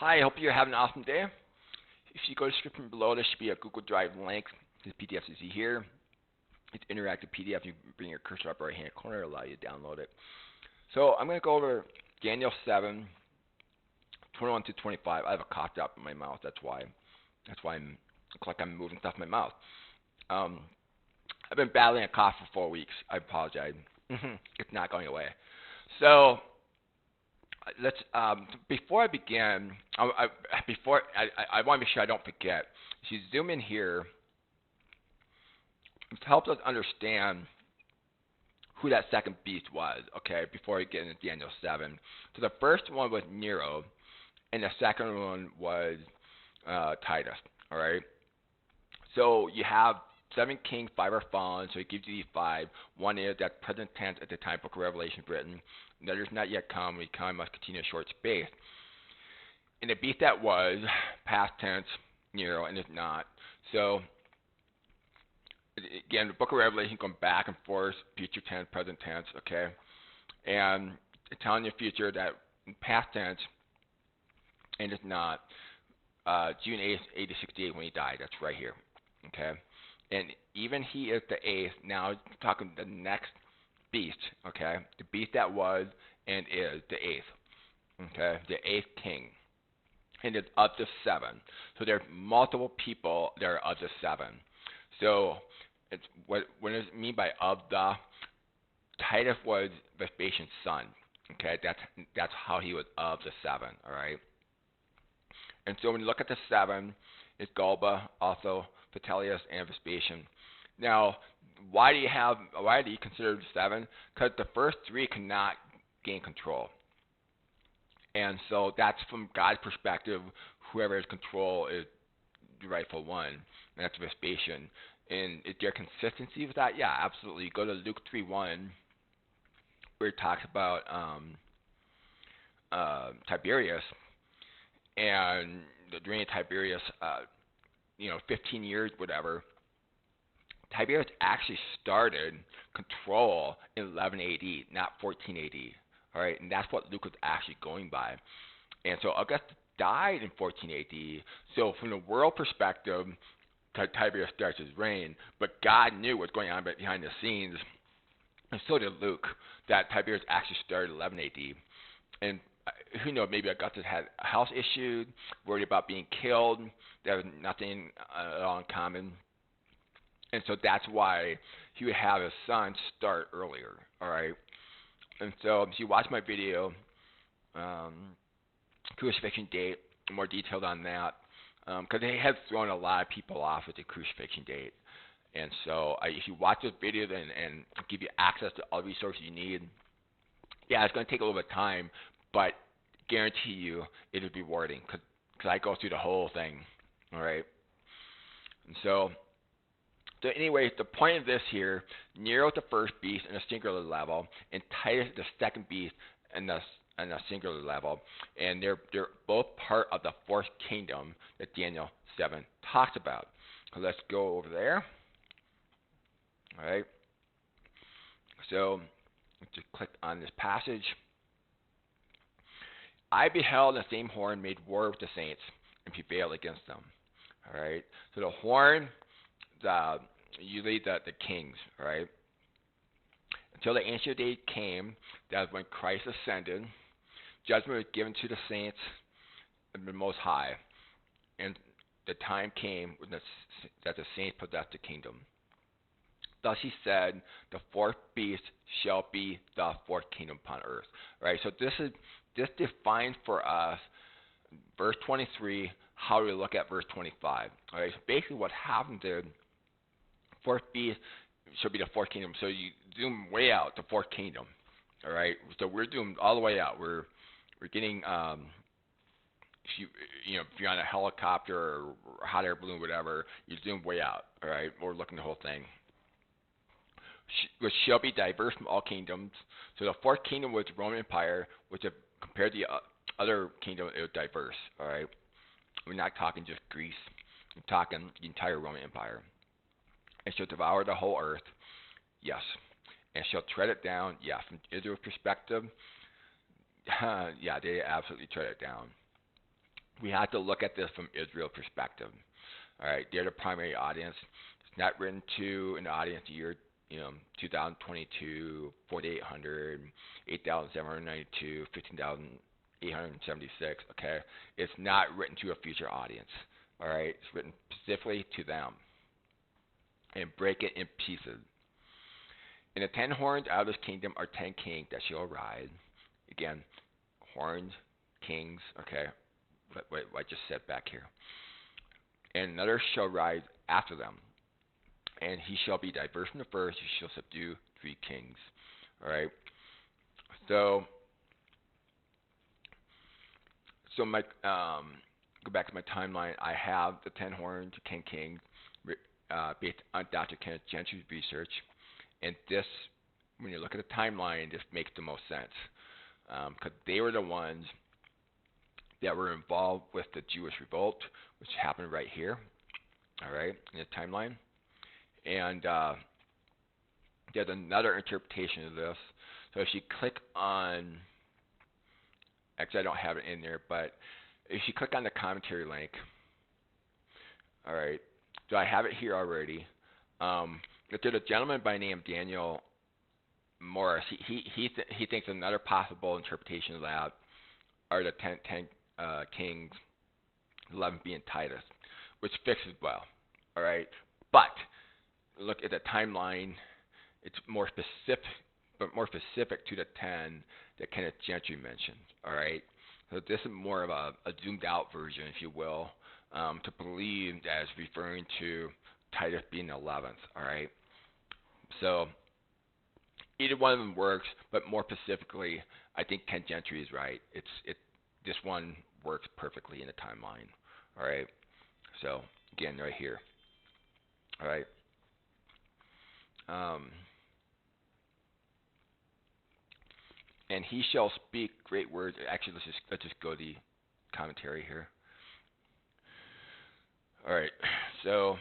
Hi, I hope you're having an awesome day. If you go to the description below, there should be a Google Drive link. This PDF you see here. It's interactive PDF. You bring your cursor up right hand corner, allow you to download it. So I'm going to go over Daniel 7, 21 to 25. I have a cough drop in my mouth. That's why. I'm look like I'm moving stuff in my mouth. Um, I've been battling a cough for 4 weeks. I apologize. It's not going away. So let's before I begin, I want to make sure I don't forget. If you zoom in here, it helps us understand who that second beast was. Okay, before we get into Daniel 7. So the first one was Nero, and the second one was Titus. All right. So you have 7 kings, 5 are fallen, so it gives you these 5. One is that present tense at the time Book of Revelation written. Another is not yet come, we come must continue a short space. And the beast that was, past tense, Nero, and is not. So, again, the Book of Revelation going back and forth, future tense, present tense, okay? And it's telling you future that in past tense, and is not, June 8th, 1868 when he died, that's right here, okay? And even he is the 8th, now talking the next beast, okay? The beast that was and is the 8th, okay? The 8th king. And it's of the 7. So there's multiple people that are of the 7. So it's what does it mean by of the? Titus was Vespasian's son, okay? That's how he was of the 7, all right? And so when you look at the 7, it's Galba, also Vitellius, and Vespasian. Now, why do you consider the 7? Because the first 3 cannot gain control. And so that's from God's perspective, whoever has control is the rightful one, and that's Vespasian. And is there consistency with that? Yeah, absolutely. Go to Luke 3:1, where it talks about Tiberius, and during Tiberius, 15 years, whatever, Tiberius actually started control in 11 AD, not 14 AD. All right, and that's what Luke was actually going by. And so Augustus died in 14 AD. So from the world perspective, Tiberius starts his reign, but God knew what's going on behind the scenes, and so did Luke, that Tiberius actually started 11 AD. And who knows, maybe Augustus had a health issue, worried about being killed. There was nothing at all in common. And so that's why he would have his son start earlier, all right? And so if you watch my video, crucifixion date, more detailed on that, because they have thrown a lot of people off with the crucifixion date. And so if you watch this video and give you access to all the resources you need, yeah, it's going to take a little bit of time, but guarantee you it is rewarding because I go through the whole thing, all right? And so anyway, the point of this here, Nero is the first beast in a singular level, and Titus is the second beast in a singular level, and they're both part of the fourth kingdom that Daniel 7 talks about. So let's go over there. All right. So let's just click on this passage. I beheld the same horn made war with the saints and prevailed against them. All right. So the horn, usually the kings, right? Until the ancient day came, that was when Christ ascended. Judgment was given to the saints of the Most High, and the time came when that the saints possessed the kingdom. Thus he said, the fourth beast shall be the fourth kingdom upon earth. Right. So this defines for us verse 23 how we look at verse 25. All right. So basically, what happens is fourth beast should be the fourth kingdom. So you zoom way out, the fourth kingdom. All right. So we're zoomed all the way out. We're getting if you're on a helicopter or hot air balloon, whatever, you zoom way out. All right. We're looking at the whole thing. Which shall be diverse from all kingdoms. So the fourth kingdom was the Roman Empire, which compared to the other kingdom, it was diverse. All right. We're not talking just Greece. We're talking the entire Roman Empire. And shall devour the whole earth, yes. And shall tread it down, yeah. From Israel's perspective, yeah, they absolutely tread it down. we have to look at this from Israel's perspective. All right, they're the primary audience. It's not written to an audience year, 2022, 4,800, 8,792, 15,876. Okay, it's not written to a future audience. All right, it's written specifically to them, and break it in pieces. And the 10 horns out of this kingdom are 10 kings that shall arise. Again, horns, kings. Okay, what I just said back here. And another shall rise after them, and he shall be diverse from the first. He shall subdue 3 kings. All right. So my go back to my timeline. I have the 10 horns, 10 kings, based on Dr. Kenneth Gentry's research, and this, when you look at the timeline, this makes the most sense because they were the ones that were involved with the Jewish revolt, which happened right here, all right, in the timeline. And there's another interpretation of this. So if you click on, actually I don't have it in there, but if you click on the commentary link, all right, so I have it here already. There's a gentleman by the name of Daniel Morris. He thinks another possible interpretation of that are the 10 kings, 11 being Titus, which fixes well, all right. But look at the timeline; it's more specific to the 10 that Kenneth Gentry mentioned, all right. So this is more of a zoomed out version, if you will, to believe that it's referring to Titus being the 11th, all right. So either one of them works, but more specifically, I think Ken Gentry is right. This one works perfectly in the timeline. All right. So again, right here. All right. And he shall speak great words. Actually, let's just go to the commentary here. All right. So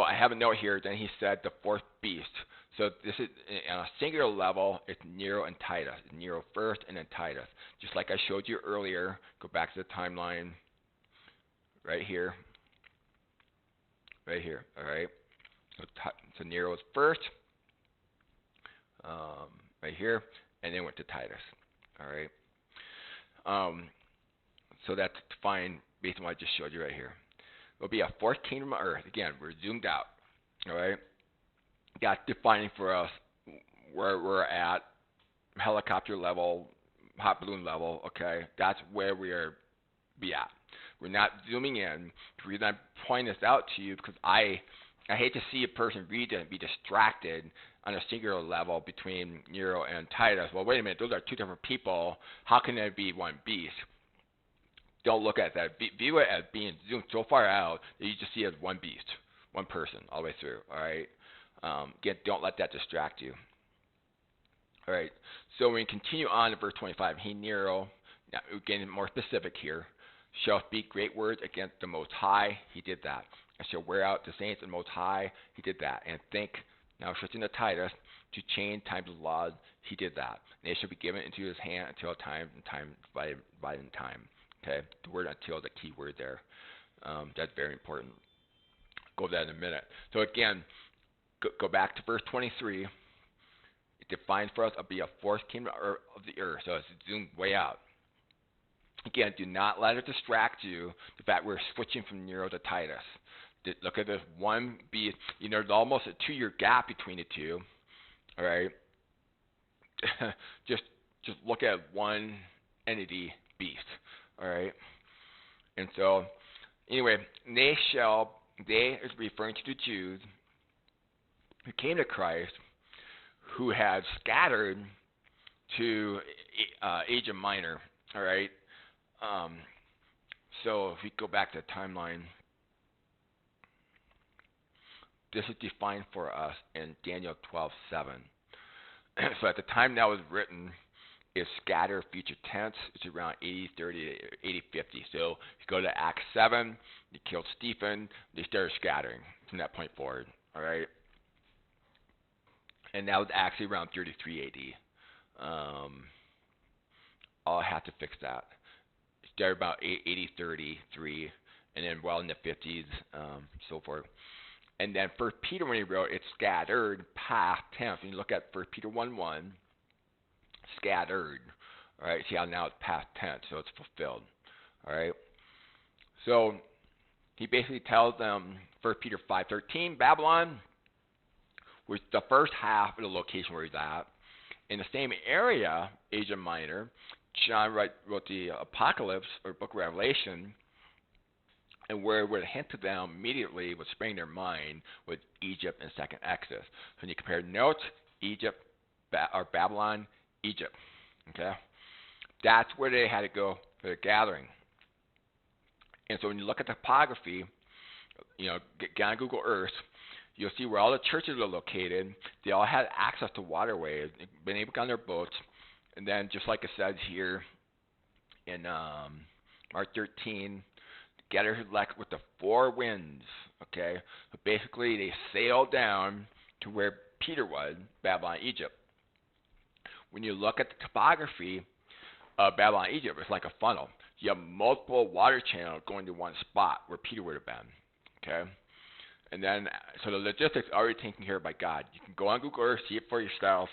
I have a note here. Then he said the 4th beast. So this is on a singular level. It's Nero and Titus. Nero first, and then Titus. Just like I showed you earlier. Go back to the timeline. Right here. Right here. All right. So Nero was first. Right here, and then went to Titus. All right. So that's defined based on what I just showed you right here. There'll be a 4th kingdom of earth. Again, we're zoomed out. All right. That's defining for us where we're at, helicopter level, hot balloon level. Okay, that's where we are be at. We're not zooming in. The reason I'm pointing this out to you because I hate to see a person read it and be distracted on a singular level between Nero and Titus. Well, wait a minute, those are 2 different people. How can there be one beast? Don't look at that. View it as being zoomed so far out that you just see it as one beast, one person all the way through. All right. Again, don't let that distract you. All right. So when we continue on to verse 25, he Nero, now again more specific here, shall speak great words against the Most High. He did that. And shall wear out the saints of the Most High. He did that. And think, now shifting to Titus, to change times of laws. He did that. And they shall be given into his hand until time divided in time. Okay, the word until is a key word there. That's very important. Go over that in a minute. So again, go back to verse 23. It defines for us to be a 4th kingdom of the earth. So it's zoomed way out. Again, do not let it distract you the fact we're switching from Nero to Titus. Look at this one beast. There's almost a 2-year gap between the two. All right. just look at one entity, beast. All right. And so, anyway, they is referring to the Jews who came to Christ, who had scattered to Asia Minor. All right. So if we go back to the timeline, this is defined for us in Daniel 12:7. So at the time that was written, is scatter future tense. It's around 80-30, 80-50. So if you go to Acts 7, they killed Stephen. They started scattering from that point forward. All right. And that was actually around 33 AD. I'll have to fix that. started about 80-33, and then well in the 50s, so forth. And then First Peter, when he wrote, it's scattered past tense. When you look at First Peter 1:1, scattered. All right, see how now it's past tense, so it's fulfilled. All right. So he basically tells them, First Peter 5:13, Babylon was the first half of the location where he's at. In the same area, Asia Minor, John wrote the Apocalypse or Book of Revelation, and where it would hint to them immediately would spring their mind with Egypt and Second Exodus. So when you compare notes, Egypt or Babylon, Egypt. Okay, that's where they had to go for the gathering. And so when you look at topography, get on Google Earth, you'll see where all the churches are located. They all had access to waterways, been able to get on their boats, and then just like it says here in Mark 13, together with the four winds. Okay, so basically they sailed down to where Peter was, Babylon, Egypt. When you look at the topography of Babylon, Egypt, it's like a funnel. You have multiple water channels going to one spot where Peter would have been. Okay, and then so the logistics are already taken care of by God. You can go on Google Earth, see it for yourself,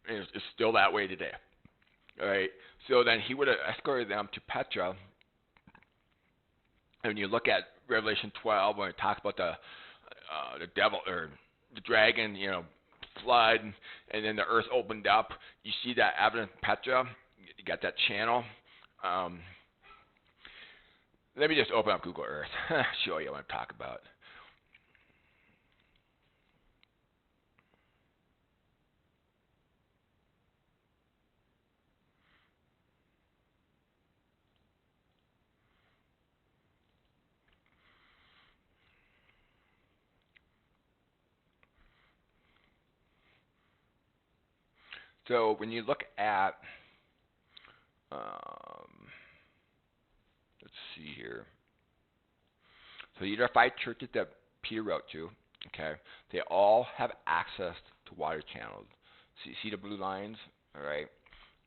and it's still that way today. All right, so then he would have escorted them to Petra. And when you look at Revelation 12, when it talks about the devil or the dragon, flood, and then the earth opened up, you see that evidence in Petra. You got that channel. Let me just open up Google Earth, show you what I'm talking about. So when you look at, let's see here. So these are 5 churches that Peter wrote to. Okay, they all have access to water channels. See the blue lines, all right?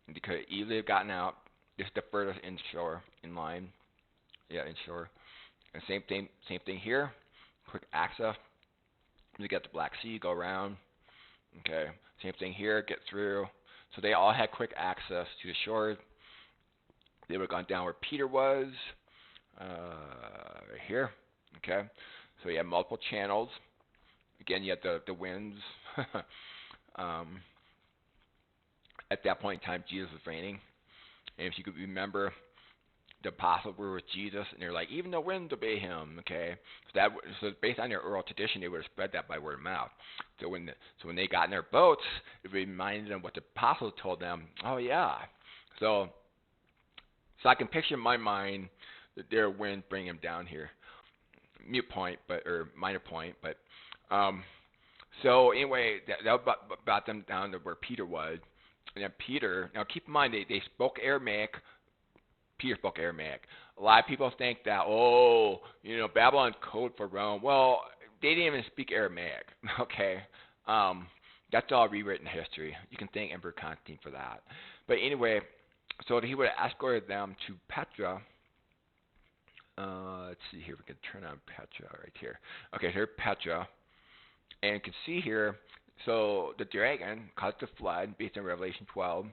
And they could easily have gotten out. This is the furthest inshore in line. Yeah, inshore. And same thing here. Quick access. You get the Black Sea, go around. Okay, same thing here, get through. So they all had quick access to the shore. They would have gone down where Peter was, right here. Okay, so you have multiple channels. Again, you have the winds. At that point in time, Jesus was reigning. And if you could remember, the apostles were with Jesus, and they're like, even the winds obey him. Okay, so based on their oral tradition, they would have spread that by word of mouth. So when they got in their boats, it reminded them what the apostles told them. Oh yeah, so I can picture in my mind that their wind bring them down here. Mute point, or minor point, but so anyway, that brought them down to where Peter was, and then Peter. Now keep in mind they spoke Aramaic. Peter spoke Aramaic. A lot of people think that, Babylon's code for Rome. Well, they didn't even speak Aramaic. Okay, that's all rewritten history. You can thank Emperor Constantine for that. But anyway, so he would have escorted them to Petra. Let's see here. We can turn on Petra right here. Okay, here's Petra, and you can see here. So the dragon caused the flood based on Revelation 12.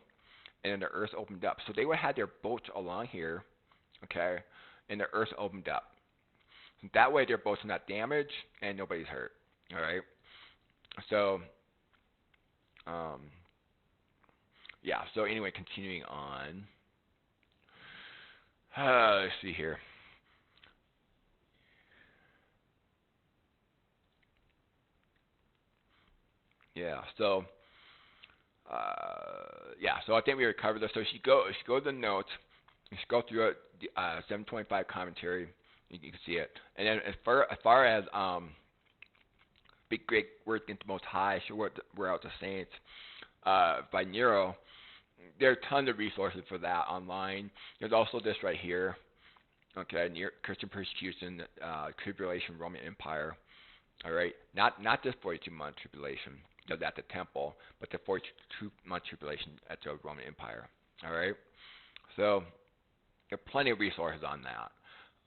And then the earth opened up. So they would have had their boats along here, okay, and the earth opened up. That way their boats are not damaged and nobody's hurt, all right? So, yeah, so anyway, continuing on. Let's see here. Yeah, so, so I think we covered this. So if you go to the notes, you go through it, 725 commentary, you can see it. And then as far as big great words against the Most High, sure we're out the saints, by Nero. There are tons of resources for that online. There's also this right here. Okay, Christian persecution, tribulation, Roman Empire. All right, not this 42-month tribulation that's at the temple, but the 42-month tribulation at the Roman Empire. All right, so There are plenty of resources on that.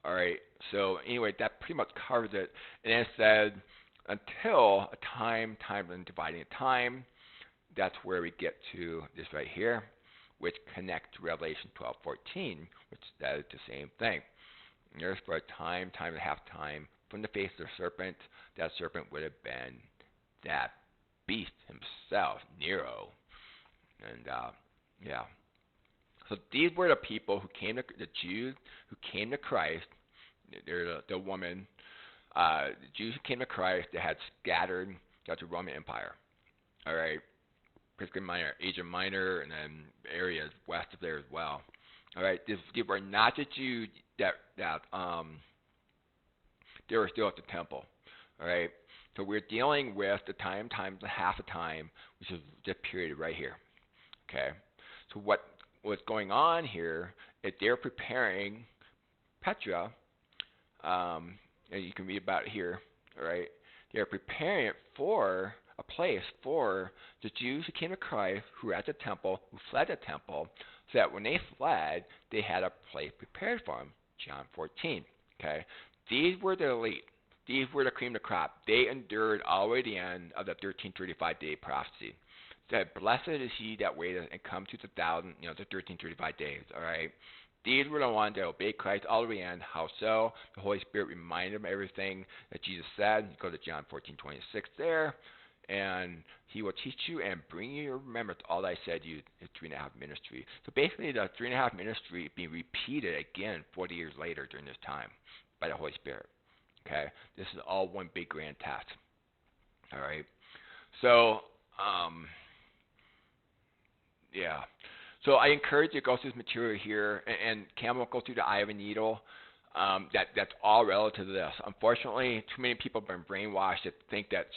All right. So anyway, that pretty much covers it. And then it said until a time and dividing a time. That's where we get to this right here, which connects to Revelation 12:14, which says the same thing. And there's for a time and a half time from the face of the serpent. That serpent would have been that beast himself, Nero. And yeah. So these were the people who came to the Jews who came to Christ. They're the woman. The Jews who came to Christ. They had scattered throughout the Roman Empire. All right. Basically Minor, Asia Minor, and then areas west of there as well. All right, these were not the Jews that they were still at the temple. All right, so we're dealing with the times a half a time, which is this period right here. Okay, so what's going on here is they're preparing Petra, and you can read about it here. All right, they're preparing it for a place for the Jews who came to Christ, who were at the temple, who fled the temple, so that when they fled, they had a place prepared for them. John 14. Okay, these were the elite. These were the cream of the crop. They endured all the way to the end of the 1335-day prophecy. That blessed is he that waiteth and come to the 1335 days. All right. These were the ones that obeyed Christ all the way to the end. How so? The Holy Spirit reminded them of everything that Jesus said. You go to John 14:26 there. And he will teach you and bring you remembrance all that I said to you in 3.5 ministry. So basically the 3.5 ministry being repeated again 40 years later during this time by the Holy Spirit. Okay? This is all one big grand test. All right? So, yeah. So I encourage you to go through this material here, and Campbell will go through the eye of a needle. That's all relative to this. Unfortunately, too many people have been brainwashed to think that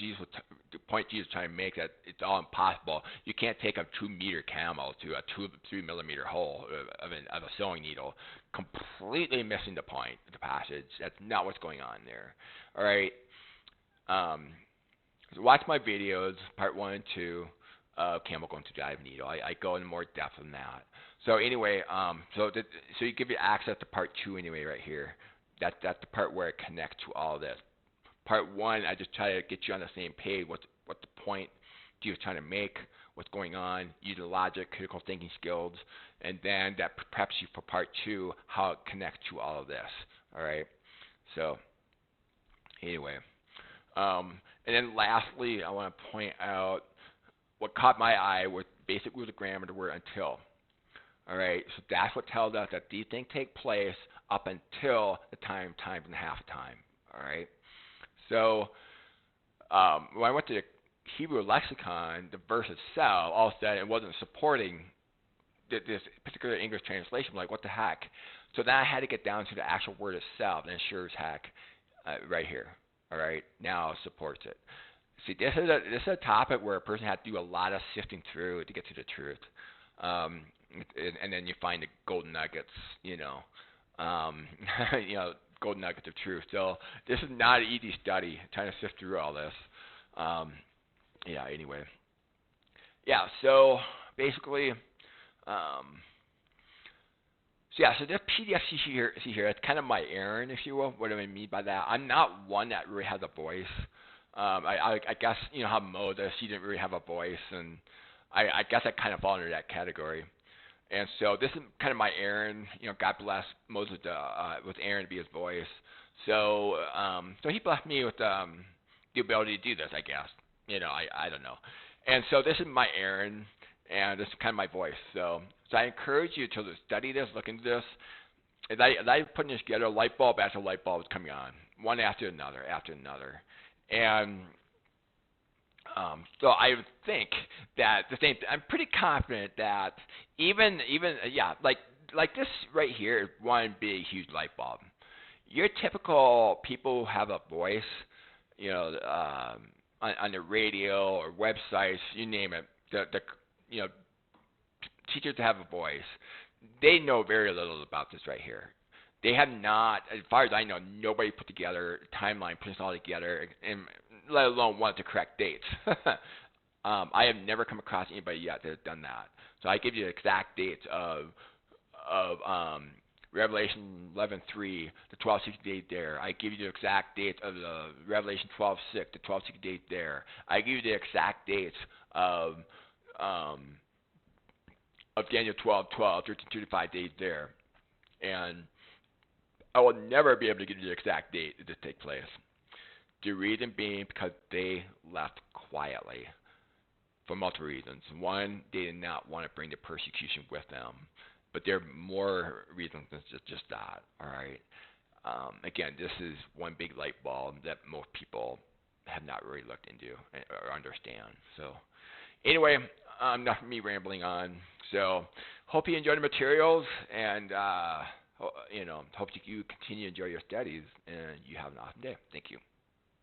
the point Jesus is trying to make, that it's all impossible. You can't take a 2-meter camel to a 3-millimeter hole of a sewing needle. Completely missing the point of the passage. That's not what's going on there. All right. So watch my videos, part 1 and 2. Campbell going to the eye of a needle. I go into more depth than that. So anyway, so you give you access to part 2 anyway right here. That's the part where it connects to all this. Part 1, I just try to get you on the same page. What the point he was trying to make, what's going on, using logic, critical thinking skills, and then that preps you for part 2, how it connects to all of this. All right. So anyway, and then lastly, I want to point out what caught my eye was basically the grammar, the word until. All right, so that's what tells us that these things take place up until the times and a half time. All right, so when I went to the Hebrew lexicon, the verse itself all said it wasn't supporting this particular English translation. I'm like, what the heck? So then I had to get down to the actual word itself, and it sure as heck, right here. All right, now it supports it. See, this is a topic where a person has to do a lot of sifting through to get to the truth. And then you find the golden nuggets, golden nuggets of truth. So this is not an easy study, trying to sift through all this. Anyway. Yeah, so basically, so this PDF see here, it's kind of my errand, if you will. What do I mean by that? I'm not one that really has a voice. I guess, how Moses, he didn't really have a voice, and I guess I kind of fall under that category. And so this is kind of my Aaron. God bless Moses with Aaron to be his voice. So so he blessed me with the ability to do this, I guess. I don't know. And so this is my Aaron, and this is kind of my voice. So I encourage you to study this, look into this. As I putting this together, light bulb after light bulb is coming on, one after another. And so I would think that the same. I'm pretty confident that even like this right here is one big huge light bulb. Your typical people who have a voice, on the radio or websites, you name it. The teachers that have a voice, they know very little about this right here. They have not, as far as I know, nobody put together a timeline, put this all together, and let alone wanted to correct dates. I have never come across anybody yet that has done that. So I give you exact dates of Revelation 11:3, the 1260 date there. I give you the exact dates of the Revelation 12:6, the 1260 date there. I give you the exact dates of Daniel 12:12, 13:35 days there. And I will never be able to give you the exact date that this take place. The reason being because they left quietly for multiple reasons. One, they did not want to bring the persecution with them. But there are more reasons than just that, all right? Again, this is one big light bulb that most people have not really looked into or understand. So anyway, enough of me rambling on. So hope you enjoy the materials, and hope you continue to enjoy your studies, and you have an awesome day. Thank you.